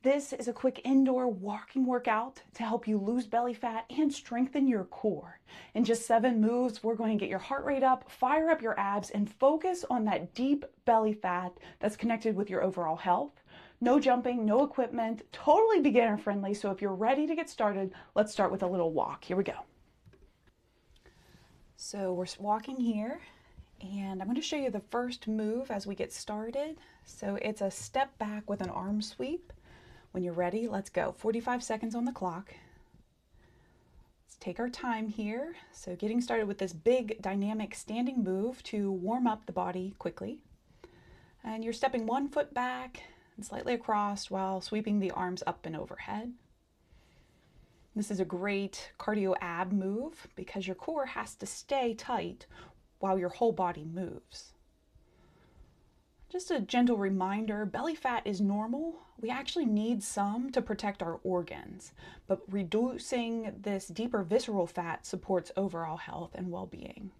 This is a quick indoor walking workout to help you lose belly fat and strengthen your core. In just 7 moves, we're going to get your heart rate up, fire up your abs, and focus on that deep belly fat that's connected with your overall health. No jumping, no equipment, totally beginner friendly. So if you're ready to get started, let's start with a little walk. Here we go. So we're walking here, and I'm going to show you the first move as we get started. So it's a step back with an arm sweep. When you're ready, let's go. 45 seconds on the clock. Let's take our time here. So getting started with this big dynamic standing move to warm up the body quickly. And you're stepping 1 foot back and slightly across while sweeping the arms up and overhead. This is a great cardio ab move because your core has to stay tight while your whole body moves. Just a gentle reminder, belly fat is normal. We actually need some to protect our organs, but reducing this deeper visceral fat supports overall health and well-being.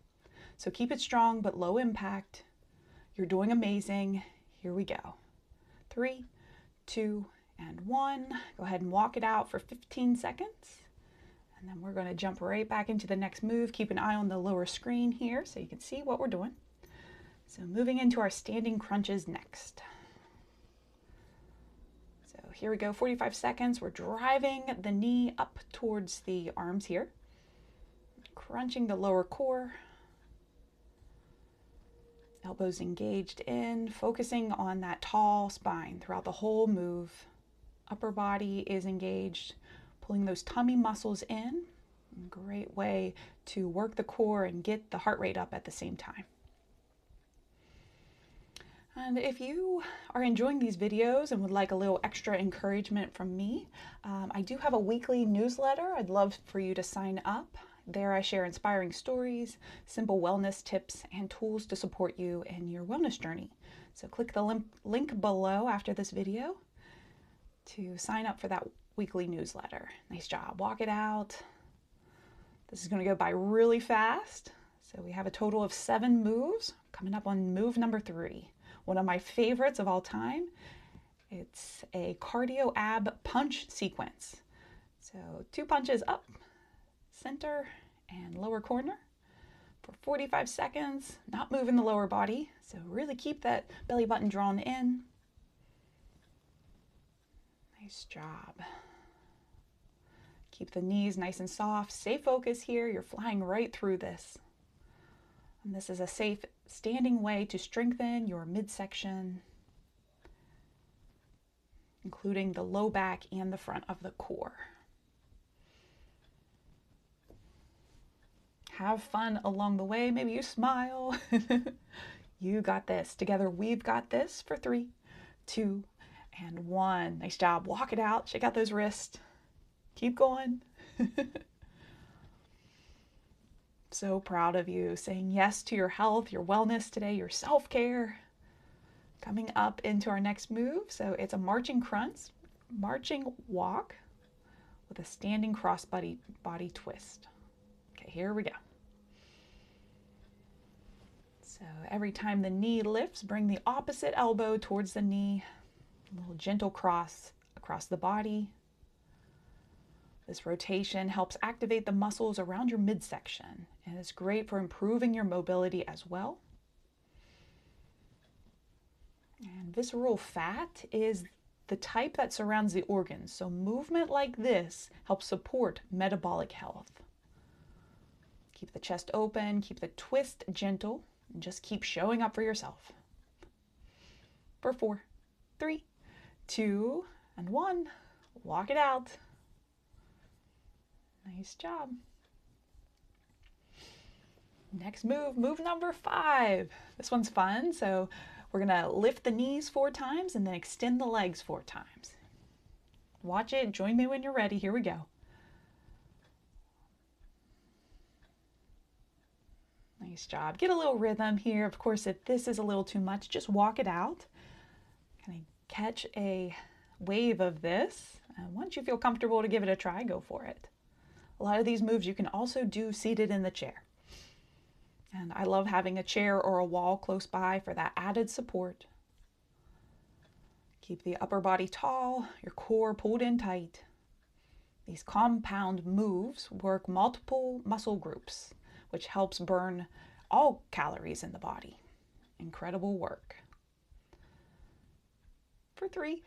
So keep it strong but low impact. You're doing amazing. Here we go. 3, 2, and 1. Go ahead and walk it out for 15 seconds. And then we're going to jump right back into the next move. Keep an eye on the lower screen here so you can see what we're doing. So moving into our standing crunches next. So here we go, 45 seconds. We're driving the knee up towards the arms here. Crunching the lower core. Elbows engaged in, focusing on that tall spine throughout the whole move. Upper body is engaged, pulling those tummy muscles in. Great way to work the core and get the heart rate up at the same time. And if you are enjoying these videos and would like a little extra encouragement from me, I do have a weekly newsletter. I'd love for you to sign up. There I share inspiring stories, simple wellness tips, and tools to support you in your wellness journey. So click the link below after this video to sign up for that weekly newsletter. Nice job. Walk it out. This is going to go by really fast. So we have a total of 7 moves. Coming up on move number 3. One of my favorites of all time. It's a cardio ab punch sequence. So 2 punches up, center, and lower corner for 45 seconds, not moving the lower body. So really keep that belly button drawn in. Nice job. Keep the knees nice and soft. Stay focused here. You're flying right through this. And this is a safe standing way to strengthen your midsection, including the low back and the front of the core. Have fun along the way. Maybe you smile. You got this. Together, we've got this for 3, 2, and 1. Nice job. Walk it out. Shake out those wrists. Keep going. So proud of you, saying yes to your health, your wellness today, your self-care. Coming up into our next move. So it's a marching crunch, marching walk with a standing cross body twist. Okay, here we go. So every time the knee lifts, bring the opposite elbow towards the knee. A little gentle cross across the body. This rotation helps activate the muscles around your midsection, and it's great for improving your mobility as well. And visceral fat is the type that surrounds the organs, so movement like this helps support metabolic health. Keep the chest open, keep the twist gentle, and just keep showing up for yourself. For 4, 3, 2, and 1. Walk it out. Nice job. Next move, move number 5. This one's fun. So we're going to lift the knees 4 times and then extend the legs 4 times. Watch it. Join me when you're ready. Here we go. Nice job. Get a little rhythm here. Of course, if this is a little too much, just walk it out. Kind of catch a wave of this. Once you feel comfortable to give it a try, go for it. A lot of these moves you can also do seated in the chair. And I love having a chair or a wall close by for that added support. Keep the upper body tall, your core pulled in tight. These compound moves work multiple muscle groups, which helps burn all calories in the body. Incredible work. For 3,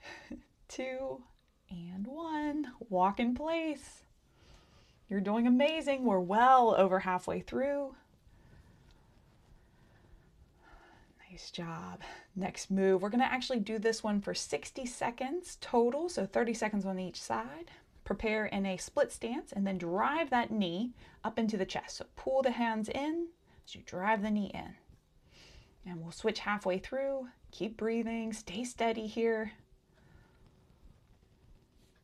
2, and 1. Walk in place. You're doing amazing. We're well over halfway through. Nice job. Next move, we're going to actually do this one for 60 seconds total, so 30 seconds on each side. Prepare in a split stance and then drive that knee up into the chest. So pull the hands in as you drive the knee in. And we'll switch halfway through. Keep breathing. Stay steady here.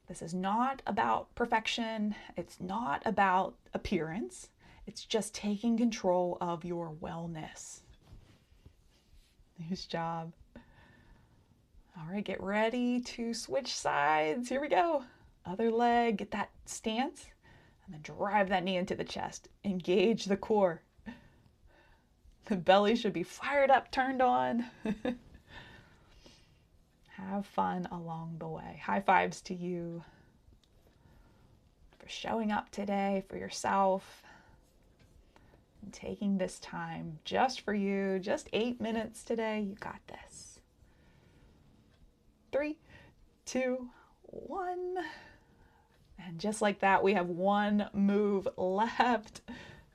This is not about perfection. It's not about appearance. It's just taking control of your wellness. Nice job. All right, get ready to switch sides. Here we go. Other leg, get that stance, and then drive that knee into the chest. Engage the core. The belly should be fired up, turned on. Have fun along the way. High fives to you for showing up today for yourself and taking this time just for you. Just 8 minutes today. You got this. 3, 2, 1. And just like that, we have 1 move left.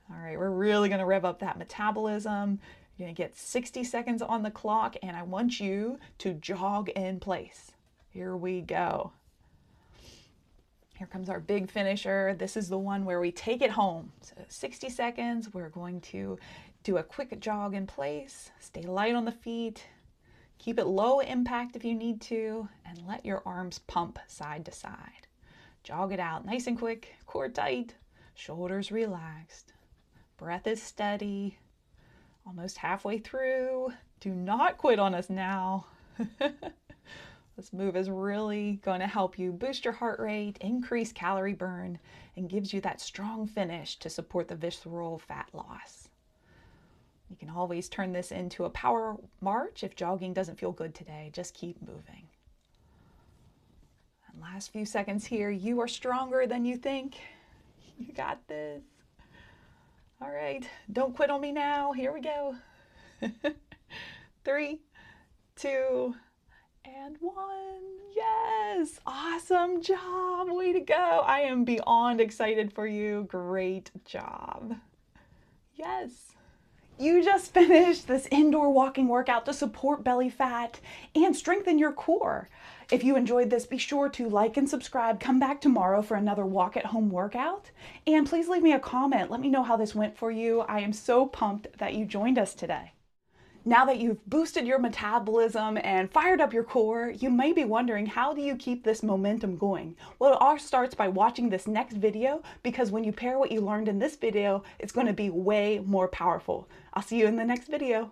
All right, we're really going to rev up that metabolism. You're going to get 60 seconds on the clock, and I want you to jog in place. Here we go. Here comes our big finisher. This is the one where we take it home. So 60 seconds, we're going to do a quick jog in place. Stay light on the feet. Keep it low impact if you need to, and let your arms pump side to side. Jog it out nice and quick, core tight, shoulders relaxed. Breath is steady. Almost halfway through. Do not quit on us now. This move is really going to help you boost your heart rate, increase calorie burn, and gives you that strong finish to support the visceral fat loss. You can always turn this into a power march if jogging doesn't feel good today. Just keep moving. And last few seconds here. You are stronger than you think. You got this. All right, don't quit on me now. Here we go. 3, 2, and 1. Yes, awesome job. Way to go. I am beyond excited for you. Great job. Yes. You just finished this indoor walking workout to support belly fat and strengthen your core. If you enjoyed this, be sure to like and subscribe. Come back tomorrow for another walk at home workout. And please leave me a comment. Let me know how this went for you. I am so pumped that you joined us today. Now that you've boosted your metabolism and fired up your core, you may be wondering, how do you keep this momentum going? Well, it all starts by watching this next video, because when you pair what you learned in this video, it's going to be way more powerful. I'll see you in the next video.